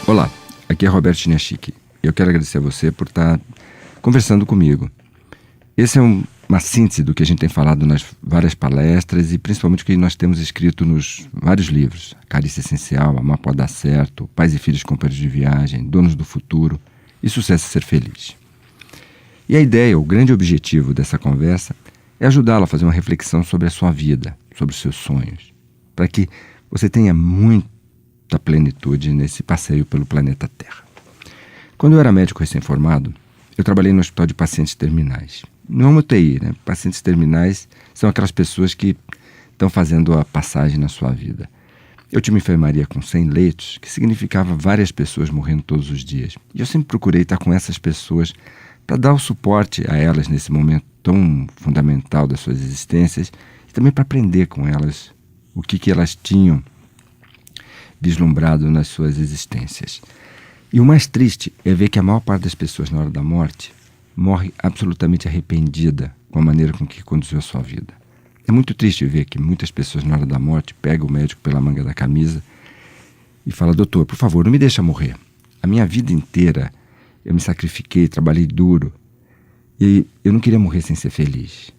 Olá, aqui é Roberto Chiniachiki e eu quero agradecer a você por estar conversando comigo. Esse é uma síntese do que a gente tem falado nas várias palestras e principalmente o que nós temos escrito nos vários livros. Carícia Essencial, Amar Pode Dar Certo, Pais e Filhos Companheiros de Viagem, Donos do Futuro e Sucesso é Ser Feliz. E a ideia, o grande objetivo dessa conversa é ajudá-la a fazer uma reflexão sobre a sua vida, sobre os seus sonhos, para que você tenha muita plenitude nesse passeio pelo planeta Terra. Quando eu era médico recém-formado, eu trabalhei no hospital de pacientes terminais. Não é uma UTI, né? Pacientes terminais são aquelas pessoas que estão fazendo a passagem na sua vida. Eu tinha uma enfermaria com 100 leitos, que significava várias pessoas morrendo todos os dias. E eu sempre procurei estar com essas pessoas para dar o suporte a elas nesse momento tão fundamental das suas existências e também para aprender com elas o que elas tinham vislumbrado nas suas existências. E o mais triste é ver que a maior parte das pessoas na hora da morte morre absolutamente arrependida com a maneira com que conduziu a sua vida. É muito triste ver que muitas pessoas na hora da morte pegam o médico pela manga da camisa e falam: doutor, por favor, não me deixa morrer. A minha vida inteira eu me sacrifiquei, trabalhei duro e eu não queria morrer sem ser feliz.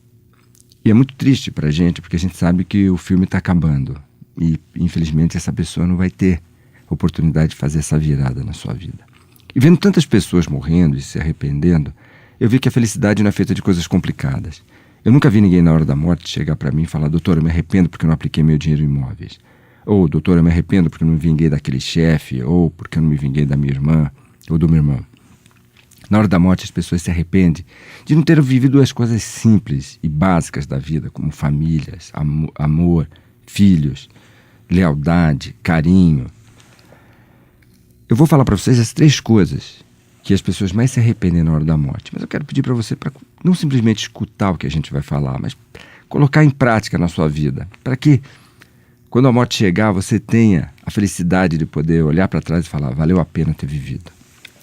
E é muito triste para a gente porque a gente sabe que o filme está acabando e infelizmente essa pessoa não vai ter oportunidade de fazer essa virada na sua vida. E vendo tantas pessoas morrendo e se arrependendo, eu vi que a felicidade não é feita de coisas complicadas. Eu nunca vi ninguém na hora da morte chegar para mim e falar: doutor, eu me arrependo porque eu não apliquei meu dinheiro em imóveis. Ou, doutor, eu me arrependo porque eu não me vinguei daquele chefe. Ou porque eu não me vinguei da minha irmã ou do meu irmão. Na hora da morte as pessoas se arrependem de não ter vivido as coisas simples e básicas da vida, como famílias, amor, filhos, lealdade, carinho. Eu vou falar para vocês as 3 coisas que as pessoas mais se arrependem na hora da morte. Mas eu quero pedir para você para não simplesmente escutar o que a gente vai falar, mas colocar em prática na sua vida, para que quando a morte chegar você tenha a felicidade de poder olhar para trás e falar: valeu a pena ter vivido.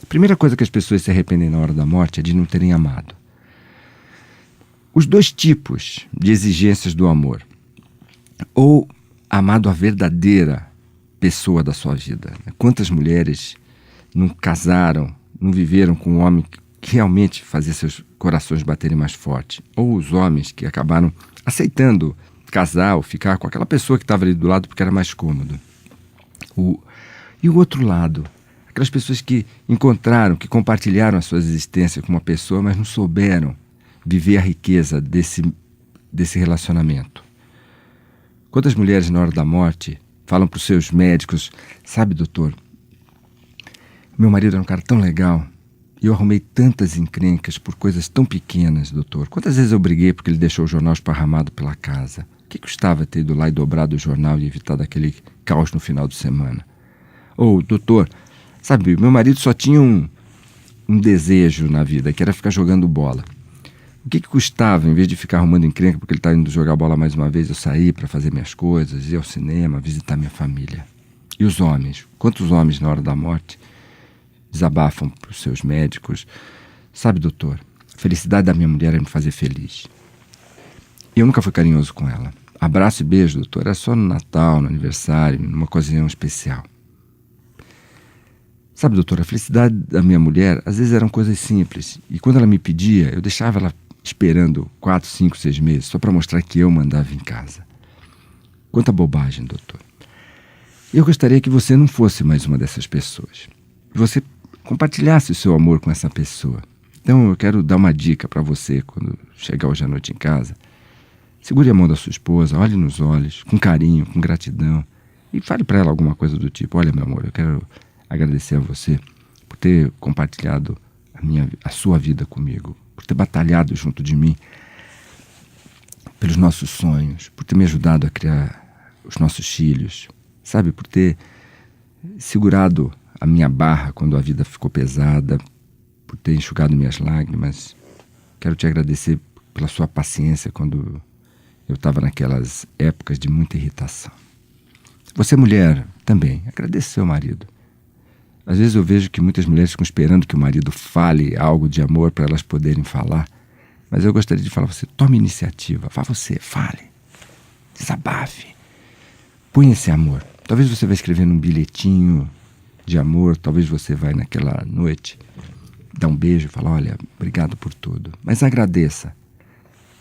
A primeira coisa que as pessoas se arrependem na hora da morte é de não terem amado. Os 2 tipos de exigências do amor: ou amado a verdadeira pessoa da sua vida. Quantas mulheres não casaram, não viveram com um homem que realmente fazia seus corações baterem mais forte? Ou os homens que acabaram aceitando casar ou ficar com aquela pessoa que estava ali do lado porque era mais cômodo. E o outro lado, aquelas pessoas que encontraram, que compartilharam a sua existência com uma pessoa, mas não souberam viver a riqueza desse relacionamento. Quantas mulheres na hora da morte falam para os seus médicos: sabe, doutor, meu marido era um cara tão legal e eu arrumei tantas encrencas por coisas tão pequenas, doutor. Quantas vezes eu briguei porque ele deixou o jornal esparramado pela casa? O que custava ter ido lá e dobrado o jornal e evitado aquele caos no final de semana? Ou, doutor, sabe, meu marido só tinha um desejo na vida, que era ficar jogando bola. O que custava, em vez de ficar arrumando encrenca porque ele estava indo jogar bola mais uma vez, eu sair para fazer minhas coisas, ir ao cinema, visitar minha família? E os homens? Quantos homens na hora da morte desabafam para os seus médicos: sabe, doutor, a felicidade da minha mulher é me fazer feliz. E eu nunca fui carinhoso com ela. Abraço e beijo, doutor, era só no Natal, no aniversário, numa ocasião especial. Sabe, doutor, a felicidade da minha mulher às vezes eram coisas simples. E quando ela me pedia, eu deixava ela esperando 4, 5, 6 meses só para mostrar que eu mandava em casa. Quanta bobagem, doutor. Eu gostaria que você não fosse mais uma dessas pessoas. Que você compartilhasse o seu amor com essa pessoa. Então eu quero dar uma dica para você quando chegar hoje à noite em casa. Segure a mão da sua esposa, olhe nos olhos, com carinho, com gratidão, e fale para ela alguma coisa do tipo: olha, meu amor, eu quero agradecer a você por ter compartilhado a sua vida comigo, por ter batalhado junto de mim pelos nossos sonhos, por ter me ajudado a criar os nossos filhos, sabe, por ter segurado a minha barra quando a vida ficou pesada, por ter enxugado minhas lágrimas. Quero te agradecer pela sua paciência quando eu estava naquelas épocas de muita irritação. Você, mulher, também, agradeça seu marido. Às vezes eu vejo que muitas mulheres ficam esperando que o marido fale algo de amor para elas poderem falar. Mas eu gostaria de falar a você: tome iniciativa, vá você, fale, desabafe, põe esse amor. Talvez você vai escrever num bilhetinho de amor. Talvez você vai naquela noite dar um beijo e falar, olha, obrigado por tudo. Mas agradeça.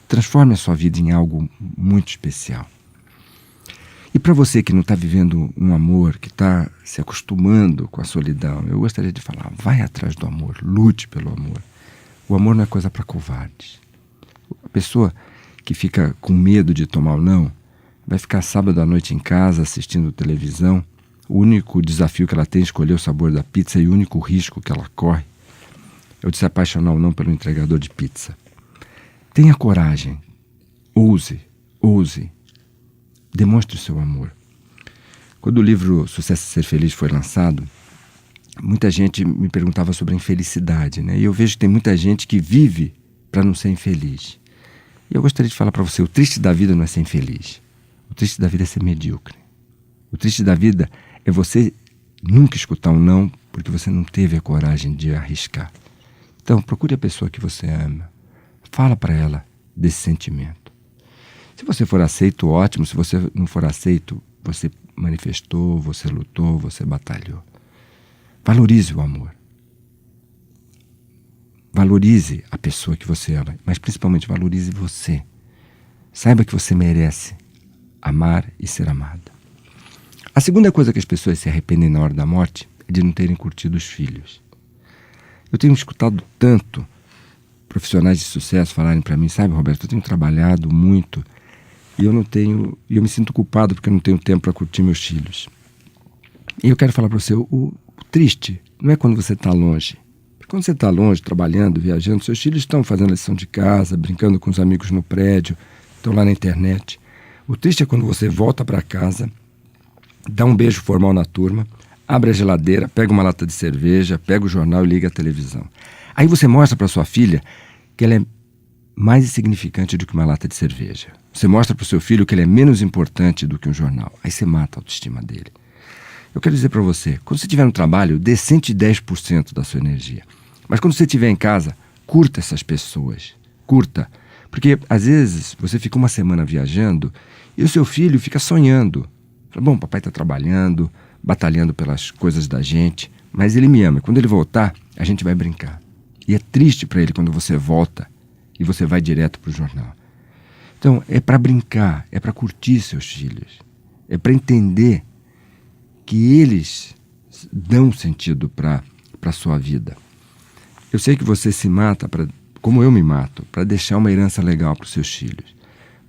Transforme a sua vida em algo muito especial. E para você que não está vivendo um amor, que está se acostumando com a solidão, eu gostaria de falar, vai atrás do amor, lute pelo amor. O amor não é coisa para covardes. A pessoa que fica com medo de tomar o não, vai ficar sábado à noite em casa assistindo televisão. O único desafio que ela tem é escolher o sabor da pizza e o único risco que ela corre é o de se apaixonar ou não pelo entregador de pizza. Tenha coragem, ouse, demonstre o seu amor. Quando o livro Sucesso e Ser Feliz foi lançado, muita gente me perguntava sobre a infelicidade, né? E eu vejo que tem muita gente que vive para não ser infeliz. E eu gostaria de falar para você, o triste da vida não é ser infeliz. O triste da vida é ser medíocre. O triste da vida é você nunca escutar um não porque você não teve a coragem de arriscar. Então, procure a pessoa que você ama. Fala para ela desse sentimento. Se você for aceito, ótimo. Se você não for aceito, você manifestou, você lutou, você batalhou. Valorize o amor. Valorize a pessoa que você ama, mas principalmente valorize você. Saiba que você merece amar e ser amada. A segunda coisa que as pessoas se arrependem na hora da morte é de não terem curtido os filhos. Eu tenho escutado tanto profissionais de sucesso falarem para mim, sabe, Roberto, eu tenho trabalhado muito e eu me sinto culpado porque eu não tenho tempo para curtir meus filhos. E eu quero falar para você, o triste não é quando você está longe. Quando você está longe, trabalhando, viajando, seus filhos estão fazendo lição de casa, brincando com os amigos no prédio, estão lá na internet. O triste é quando você volta para casa, dá um beijo formal na turma, abre a geladeira, pega uma lata de cerveja, pega o jornal e liga a televisão. Aí você mostra para sua filha que ela é mais insignificante do que uma lata de cerveja. Você mostra para o seu filho que ele é menos importante do que um jornal. Aí você mata a autoestima dele. Eu quero dizer para você, quando você estiver no trabalho, dê 110% da sua energia. Mas quando você estiver em casa, curta essas pessoas. Curta. Porque, às vezes, você fica uma semana viajando e o seu filho fica sonhando. Fala, bom, papai está trabalhando, batalhando pelas coisas da gente, mas ele me ama. Quando ele voltar, a gente vai brincar. E é triste para ele quando você volta e você vai direto para o jornal. Então, é para brincar, é para curtir seus filhos. É para entender que eles dão sentido para a sua vida. Eu sei que você se mata, como eu me mato, para deixar uma herança legal para os seus filhos.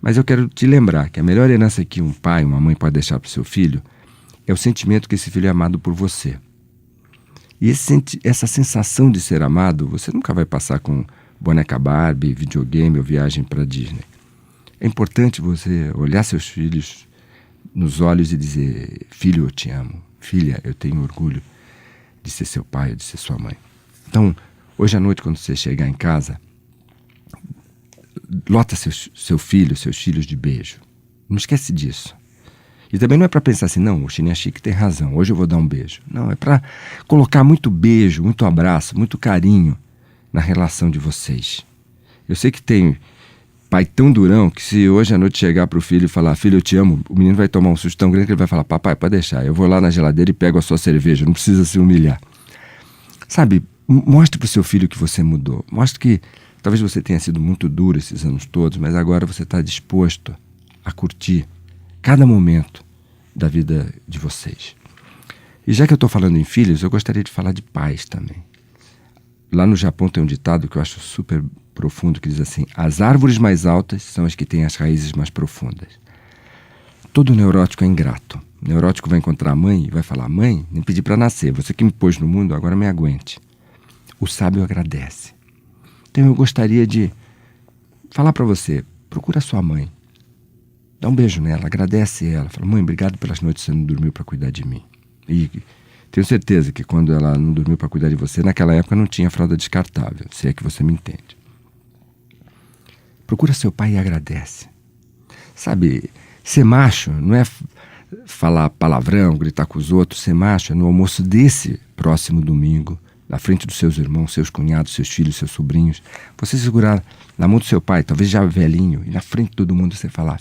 Mas eu quero te lembrar que a melhor herança que um pai, uma mãe pode deixar para o seu filho é o sentimento que esse filho é amado por você. E essa sensação de ser amado, você nunca vai passar com boneca Barbie, videogame ou viagem para Disney. É importante você olhar seus filhos nos olhos e dizer, filho, eu te amo. Filha, eu tenho orgulho de ser seu pai, de ser sua mãe. Então, hoje à noite, quando você chegar em casa, lota seu filho, seus filhos de beijo. Não esquece disso. E também não é para pensar assim, não, o Chininha Chique tem razão, hoje eu vou dar um beijo. Não, é para colocar muito beijo, muito abraço, muito carinho na relação de vocês. Eu sei que tem pai tão durão que se hoje à noite chegar para o filho e falar, filho, eu te amo, o menino vai tomar um susto tão grande que ele vai falar, papai, pode deixar, eu vou lá na geladeira e pego a sua cerveja, não precisa se humilhar. Sabe, mostre para o seu filho que você mudou. Mostre que talvez você tenha sido muito duro esses anos todos, mas agora você está disposto a curtir cada momento da vida de vocês. E já que eu estou falando em filhos, eu gostaria de falar de pais também. Lá no Japão tem um ditado que eu acho super profundo, que diz assim, as árvores mais altas são as que têm as raízes mais profundas. Todo neurótico é ingrato. O neurótico vai encontrar a mãe e vai falar, mãe, nem pedi para nascer, você que me pôs no mundo, agora me aguente. O sábio agradece. Então eu gostaria de falar para você, procura sua mãe. Dá um beijo nela, agradece ela. Fala, mãe, obrigado pelas noites que você não dormiu para cuidar de mim. E tenho certeza que quando ela não dormiu para cuidar de você, naquela época não tinha fralda descartável, se é que você me entende. Procura seu pai e agradece. Sabe, ser macho não é falar palavrão, gritar com os outros. Ser macho é no almoço desse próximo domingo, na frente dos seus irmãos, seus cunhados, seus filhos, seus sobrinhos. Você segurar na mão do seu pai, talvez já velhinho, e na frente de todo mundo você falar,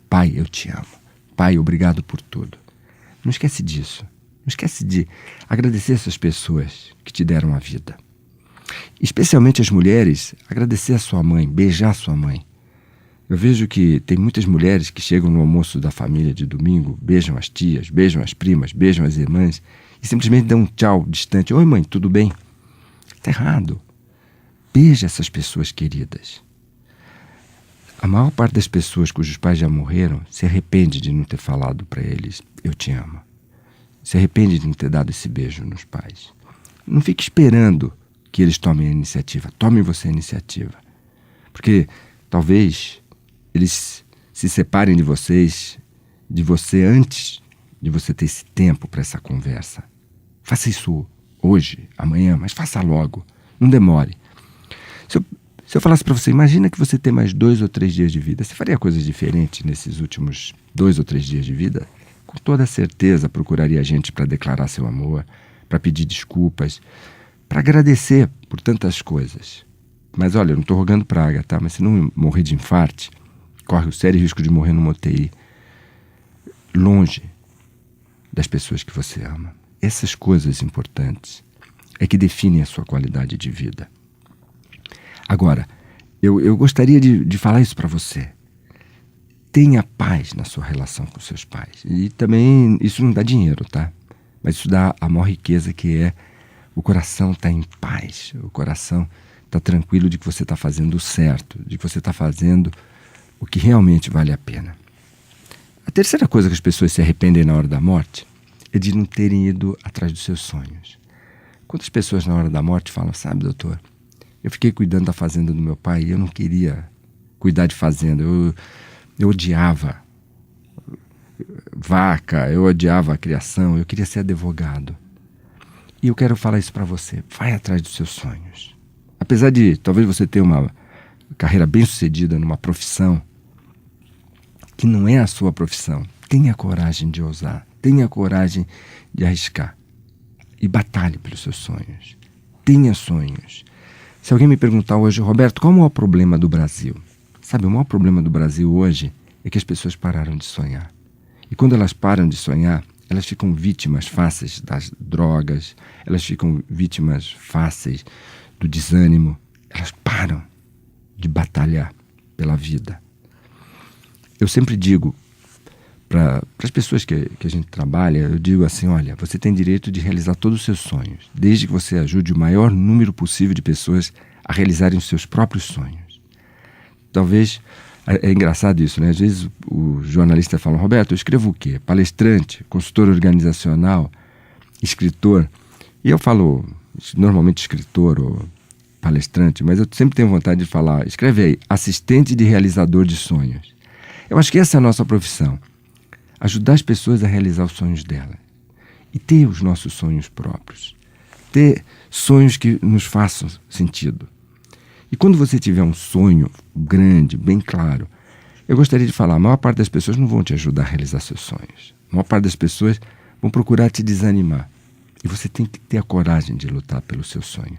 pai, eu te amo. Pai, obrigado por tudo. Não esquece disso. Não esquece de agradecer essas pessoas que te deram a vida. Especialmente as mulheres, agradecer a sua mãe, beijar a sua mãe. Eu vejo que tem muitas mulheres que chegam no almoço da família de domingo, beijam as tias, beijam as primas, beijam as irmãs e simplesmente dão um tchau distante. Oi mãe, tudo bem? Está errado. Beija essas pessoas queridas. A maior parte das pessoas cujos pais já morreram se arrepende de não ter falado para eles, eu te amo. Se arrepende de não ter dado esse beijo nos pais. Não fique esperando que eles tomem a iniciativa. Tome você a iniciativa. Porque talvez eles se separem de você antes de você ter esse tempo para essa conversa. Faça isso hoje, amanhã, mas faça logo. Não demore. Se eu falasse para você, imagina que você tem mais 2 ou 3 dias de vida. Você faria coisas diferentes nesses últimos 2 ou 3 dias de vida? Com toda certeza procuraria gente para declarar seu amor, para pedir desculpas, para agradecer por tantas coisas. Mas olha, eu não estou rogando praga, tá? Mas se não morrer de infarte, corre o sério risco de morrer numa UTI, longe das pessoas que você ama. Essas coisas importantes é que definem a sua qualidade de vida. Agora, eu gostaria de falar isso para você. Tenha paz na sua relação com seus pais. E também isso não dá dinheiro, tá? Mas isso dá a maior riqueza, que é o coração estar em paz. O coração está tranquilo de que você está fazendo o certo, de que você está fazendo o que realmente vale a pena. A terceira coisa que as pessoas se arrependem na hora da morte é de não terem ido atrás dos seus sonhos. Quantas pessoas na hora da morte falam, sabe, doutor, eu fiquei cuidando da fazenda do meu pai e eu não queria cuidar de fazenda. Eu odiava vaca, eu odiava a criação, eu queria ser advogado. E eu quero falar isso para você. Vai atrás dos seus sonhos. Apesar de talvez você ter uma carreira bem-sucedida numa profissão que não é a sua profissão, tenha coragem de ousar, tenha coragem de arriscar e batalhe pelos seus sonhos. Tenha sonhos. Se alguém me perguntar hoje, Roberto, qual é o maior problema do Brasil? Sabe, o maior problema do Brasil hoje é que as pessoas pararam de sonhar. E quando elas param de sonhar, elas ficam vítimas fáceis das drogas, elas ficam vítimas fáceis do desânimo. Elas param de batalhar pela vida. Eu sempre digo para as pessoas que a gente trabalha, eu digo assim, olha, você tem direito de realizar todos os seus sonhos, desde que você ajude o maior número possível de pessoas a realizarem os seus próprios sonhos. Talvez, é engraçado isso, né? Às vezes o jornalista fala, Roberto, eu escrevo o quê? Palestrante, consultor organizacional, escritor. E eu falo, normalmente escritor ou palestrante, mas eu sempre tenho vontade de falar, escreve aí, assistente de realizador de sonhos. Eu acho que essa é a nossa profissão. Ajudar as pessoas a realizar os sonhos delas. E ter os nossos sonhos próprios. Ter sonhos que nos façam sentido. E quando você tiver um sonho grande, bem claro, eu gostaria de falar, a maior parte das pessoas não vão te ajudar a realizar seus sonhos. A maior parte das pessoas vão procurar te desanimar. E você tem que ter a coragem de lutar pelo seu sonho.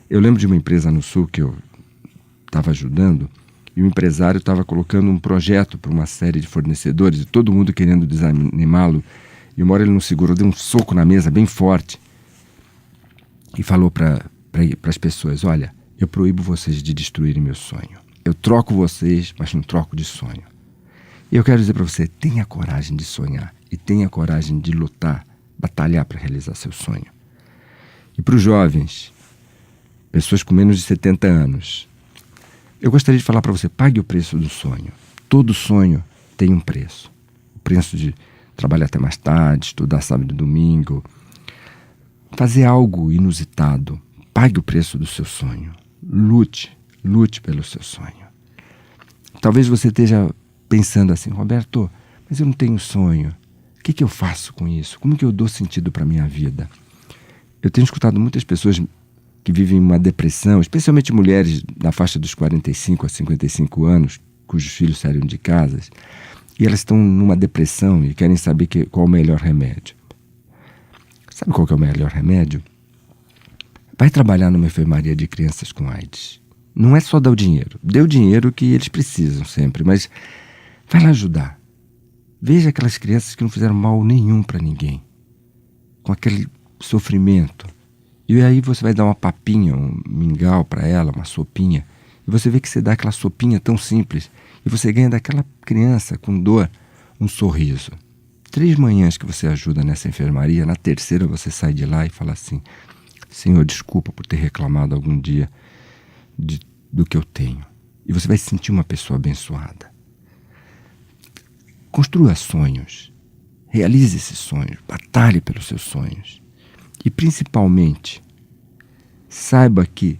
Eu lembro de uma empresa no Sul que eu estava ajudando, e o empresário estava colocando um projeto para uma série de fornecedores, e todo mundo querendo desanimá-lo. E uma hora ele não segurou, deu um soco na mesa bem forte e falou para as pessoas, olha, eu proíbo vocês de destruírem meu sonho. Eu troco vocês, mas não troco de sonho. E eu quero dizer para você, tenha coragem de sonhar e tenha coragem de lutar, batalhar para realizar seu sonho. E para os jovens, pessoas com menos de 70 anos, eu gostaria de falar para você, pague o preço do sonho. Todo sonho tem um preço. O preço de trabalhar até mais tarde, estudar sábado e domingo, fazer algo inusitado. Pague o preço do seu sonho. Lute pelo seu sonho. Talvez você esteja pensando assim, Roberto, mas eu não tenho sonho. O que eu faço com isso? Como que eu dou sentido para a minha vida? Eu tenho escutado muitas pessoas que vivem uma depressão, especialmente mulheres na faixa dos 45 a 55 anos, cujos filhos saíram de casa, e elas estão numa depressão e querem saber qual é o melhor remédio. Sabe qual que é o melhor remédio? Vai trabalhar numa enfermaria de crianças com AIDS. Não é só dar o dinheiro. Dê o dinheiro que eles precisam sempre, mas vai lá ajudar. Veja aquelas crianças que não fizeram mal nenhum para ninguém. com aquele sofrimento. E aí você vai dar uma papinha, um mingau para ela, uma sopinha, e você vê que você dá aquela sopinha tão simples, e você ganha daquela criança com dor um sorriso. 3 manhãs que você ajuda nessa enfermaria, na terceira você sai de lá e fala assim: Senhor, desculpa por ter reclamado algum dia do que eu tenho. E você vai se sentir uma pessoa abençoada. Construa sonhos. Realize esses sonhos. Batalhe pelos seus sonhos. E principalmente, saiba que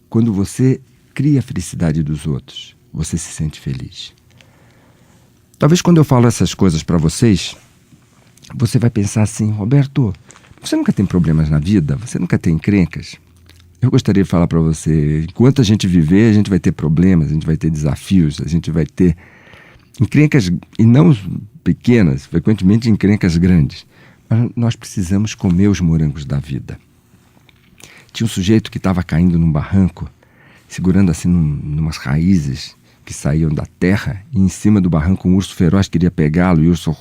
quando você cria a felicidade dos outros, você se sente feliz. Talvez quando eu falo essas coisas para vocês, você vai pensar assim: Roberto, você nunca tem problemas na vida? Você nunca tem encrencas? Eu gostaria de falar para você, enquanto a gente viver, a gente vai ter problemas, a gente vai ter desafios, a gente vai ter encrencas, e não pequenas, frequentemente encrencas grandes. Mas nós precisamos comer os morangos da vida. Tinha um sujeito que estava caindo num barranco, segurando assim numas raízes que saíam da terra, e em cima do barranco um urso feroz queria pegá-lo, e o urso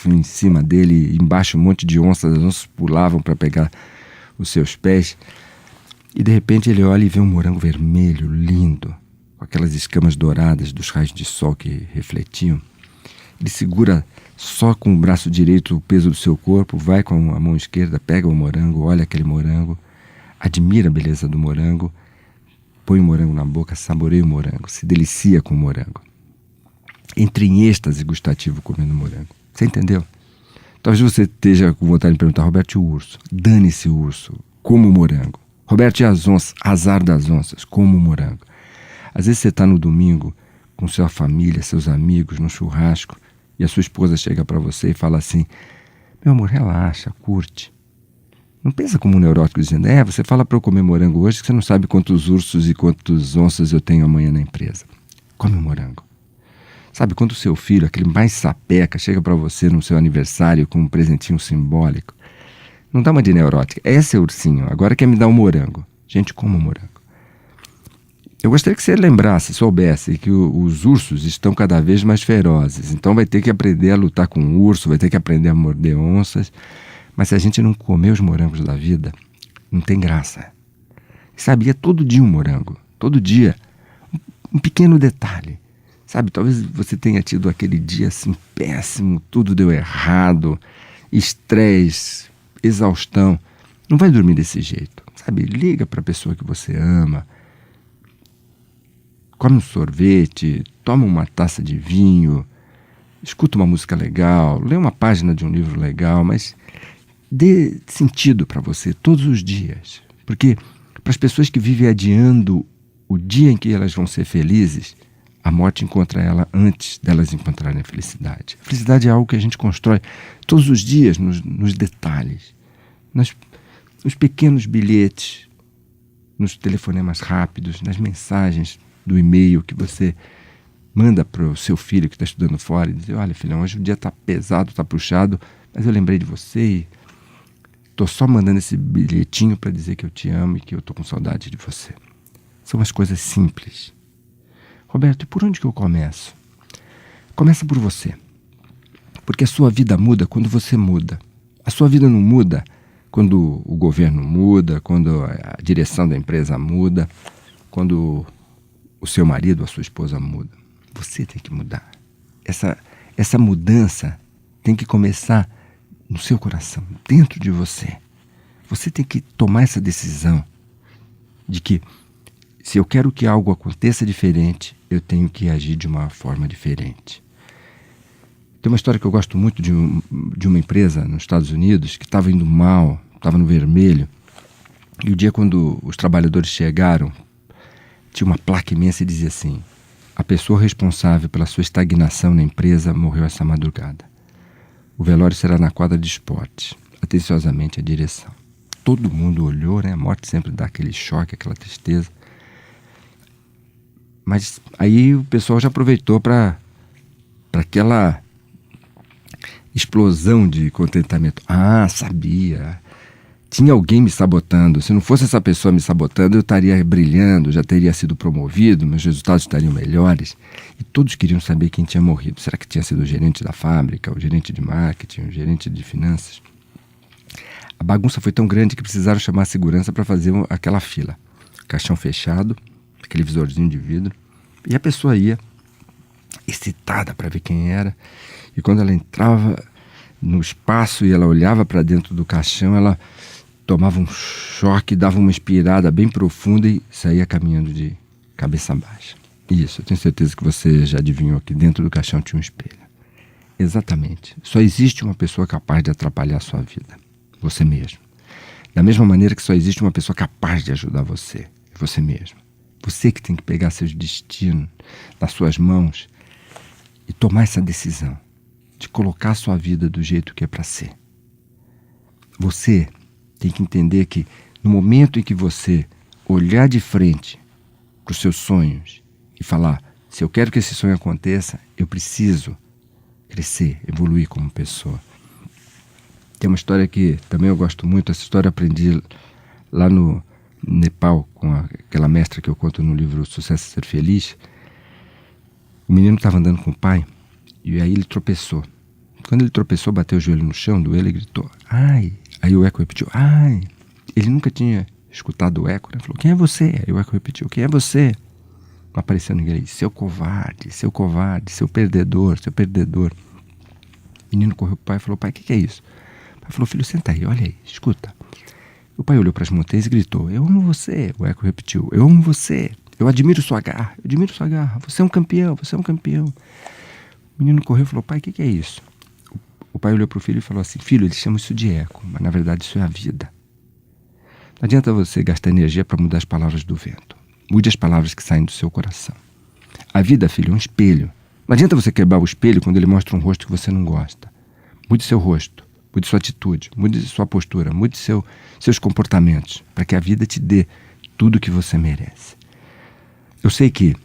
em cima dele, embaixo um monte de onças, as onças pulavam para pegar os seus pés. E de repente ele olha e vê um morango vermelho, lindo, com aquelas escamas douradas dos raios de sol que refletiam. Ele segura só com o braço direito o peso do seu corpo, vai com a mão esquerda, pega o morango, olha aquele morango, admira a beleza do morango, põe o morango na boca, saboreia o morango, se delicia com o morango. Entra em êxtase gustativo comendo morango. Você entendeu? Talvez você esteja com vontade de perguntar: Roberto, e o urso? Dane-se o urso, como o morango. Roberto, e as onças? Azar das onças, como o morango. Às vezes você está no domingo com sua família, seus amigos, no churrasco, e a sua esposa chega para você e fala assim: meu amor, relaxa, curte. Não pensa como um neurótico dizendo: você fala para eu comer morango hoje que você não sabe quantos ursos e quantas onças eu tenho amanhã na empresa. Come o morango. Sabe, quando o seu filho, aquele mais sapeca, chega para você no seu aniversário com um presentinho simbólico, não dá uma de neurótica. Esse é o ursinho, agora quer me dar um morango. Gente, como um morango. Eu gostaria que você lembrasse, soubesse que os ursos estão cada vez mais ferozes. Então vai ter que aprender a lutar com o urso, vai ter que aprender a morder onças. Mas se a gente não comer os morangos da vida, não tem graça. Sabia todo dia um morango, todo dia. Um pequeno detalhe. Sabe, talvez você tenha tido aquele dia assim péssimo, tudo deu errado, estresse, exaustão. Não vai dormir desse jeito. Sabe, liga para a pessoa que você ama, come um sorvete, toma uma taça de vinho, escuta uma música legal, lê uma página de um livro legal, mas dê sentido para você todos os dias. Porque para as pessoas que vivem adiando o dia em que elas vão ser felizes, a morte encontra ela antes delas encontrarem a felicidade. A felicidade é algo que a gente constrói todos os dias, nos detalhes, nos pequenos bilhetes, nos telefonemas rápidos, nas mensagens do e-mail que você manda para o seu filho que está estudando fora e diz: olha, filhão, hoje o dia está pesado, está puxado, mas eu lembrei de você e estou só mandando esse bilhetinho para dizer que eu te amo e que eu estou com saudade de você. São as coisas simples. Roberto, e por onde que eu começo? Começa por você. Porque a sua vida muda quando você muda. A sua vida não muda quando o governo muda, quando a direção da empresa muda, quando o seu marido ou a sua esposa muda. Você tem que mudar. Essa mudança tem que começar no seu coração, dentro de você. Você tem que tomar essa decisão de que se eu quero que algo aconteça diferente, eu tenho que agir de uma forma diferente. Tem uma história que eu gosto muito de uma empresa nos Estados Unidos que estava indo mal, estava no vermelho. E o dia quando os trabalhadores chegaram, tinha uma placa imensa e dizia assim: a pessoa responsável pela sua estagnação na empresa morreu essa madrugada. O velório será na quadra de esportes. Atenciosamente a direção. Todo mundo olhou, né? A morte sempre dá aquele choque, aquela tristeza. Mas aí o pessoal já aproveitou para aquela explosão de contentamento. Ah, sabia. Tinha alguém me sabotando. Se não fosse essa pessoa me sabotando, eu estaria brilhando, já teria sido promovido, meus resultados estariam melhores. E todos queriam saber quem tinha morrido. Será que tinha sido o gerente da fábrica, o gerente de marketing, o gerente de finanças? A bagunça foi tão grande que precisaram chamar a segurança para fazer aquela fila. Caixão fechado, aquele visorzinho de vidro. E a pessoa ia, excitada para ver quem era. E quando ela entrava no espaço e ela olhava para dentro do caixão, ela tomava um choque, dava uma inspirada bem profunda e saía caminhando de cabeça baixa. Isso, eu tenho certeza que você já adivinhou que dentro do caixão tinha um espelho. Exatamente. Só existe uma pessoa capaz de atrapalhar a sua vida. Você mesmo. Da mesma maneira que só existe uma pessoa capaz de ajudar você. Você mesmo. Você que tem que pegar seus destinos nas suas mãos e tomar essa decisão de colocar a sua vida do jeito que é para ser. Você tem que entender que no momento em que você olhar de frente para os seus sonhos e falar, se eu quero que esse sonho aconteça, eu preciso crescer, evoluir como pessoa. Tem uma história que também eu gosto muito. Essa história eu aprendi lá no Nepal com aquela mestra que eu conto no livro Sucesso e Ser Feliz. O menino estava andando com o pai e aí ele tropeçou. Quando ele tropeçou, bateu o joelho no chão, doeu, ele gritou, ai. Aí o eco repetiu, ai. Ele nunca tinha escutado o eco, né? Falou, quem é você? Aí o eco repetiu, quem é você? Não apareceu ninguém. Ele disse, seu covarde, seu perdedor, seu perdedor. O menino correu pro pai e falou, pai, o que é isso? O pai falou, filho, senta aí, olha aí, escuta. O pai olhou para as montanhas e gritou, eu amo você. O eco repetiu, eu amo você. Eu admiro sua garra, Você é um campeão, você é um campeão. O menino correu e falou, pai, o que é isso? O pai olhou para o filho e falou assim, filho, eles chamam isso de eco, mas na verdade isso é a vida. Não adianta você gastar energia para mudar as palavras do vento. Mude as palavras que saem do seu coração. A vida, filho, é um espelho. Não adianta você quebrar o espelho quando ele mostra um rosto que você não gosta. Mude seu rosto, mude sua atitude, mude sua postura, mude seus comportamentos, para que a vida te dê tudo o que você merece. Eu sei que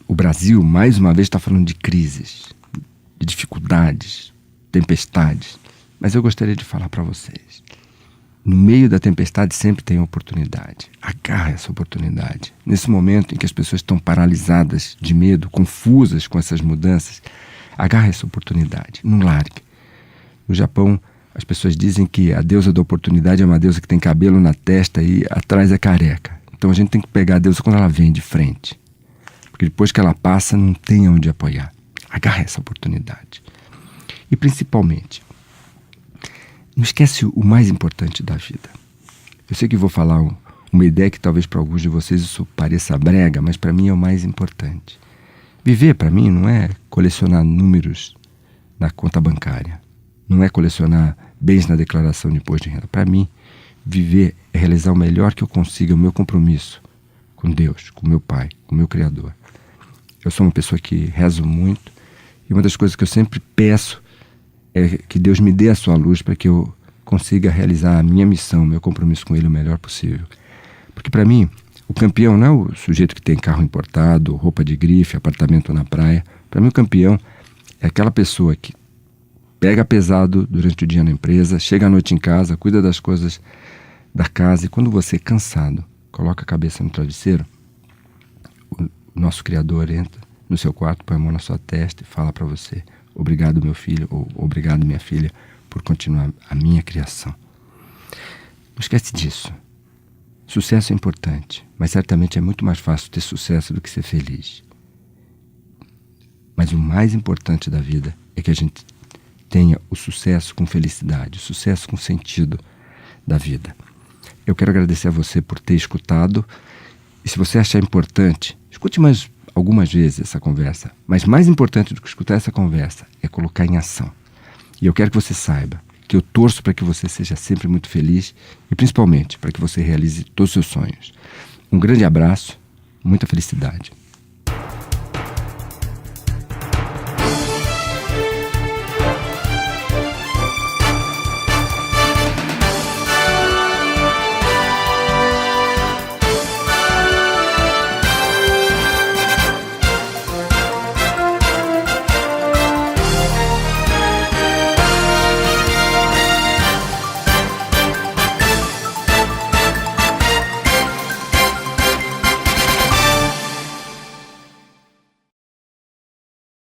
o Brasil, mais uma vez, está falando de crises, de dificuldades, tempestades. Mas eu gostaria de falar para vocês. No meio da tempestade sempre tem oportunidade. Agarra essa oportunidade. Nesse momento em que as pessoas estão paralisadas de medo, confusas com essas mudanças, agarra essa oportunidade. Não largue. No Japão, as pessoas dizem que a deusa da oportunidade é uma deusa que tem cabelo na testa e atrás é careca. Então a gente tem que pegar a deusa quando ela vem de frente. Porque depois que ela passa, não tem onde apoiar. Agarra essa oportunidade. E principalmente, não esquece o mais importante da vida. Eu sei que vou falar uma ideia que talvez para alguns de vocês isso pareça brega, mas para mim é o mais importante. Viver para mim não é colecionar números na conta bancária. Não é colecionar bens na declaração de imposto de renda. Para mim, viver é realizar o melhor que eu consiga, o meu compromisso com Deus, com meu Pai, com o meu Criador. Eu sou uma pessoa que rezo muito e uma das coisas que eu sempre peço é que Deus me dê a sua luz para que eu consiga realizar a minha missão, o meu compromisso com Ele o melhor possível. Porque para mim, o campeão não é o sujeito que tem carro importado, roupa de grife, apartamento na praia. Para mim, o campeão é aquela pessoa que pega pesado durante o dia na empresa, chega à noite em casa, cuida das coisas da casa e quando você cansado, coloca a cabeça no travesseiro, o nosso Criador entra no seu quarto, põe a mão na sua testa e fala para você, obrigado meu filho, ou obrigado minha filha, por continuar a minha criação. Não esquece disso. Sucesso é importante, mas certamente é muito mais fácil ter sucesso do que ser feliz. Mas o mais importante da vida é que a gente tenha o sucesso com felicidade, o sucesso com sentido da vida. Eu quero agradecer a você por ter escutado. E se você achar importante, escute mais algumas vezes essa conversa. Mas mais importante do que escutar essa conversa é colocar em ação. E eu quero que você saiba que eu torço para que você seja sempre muito feliz e principalmente para que você realize todos os seus sonhos. Um grande abraço, muita felicidade.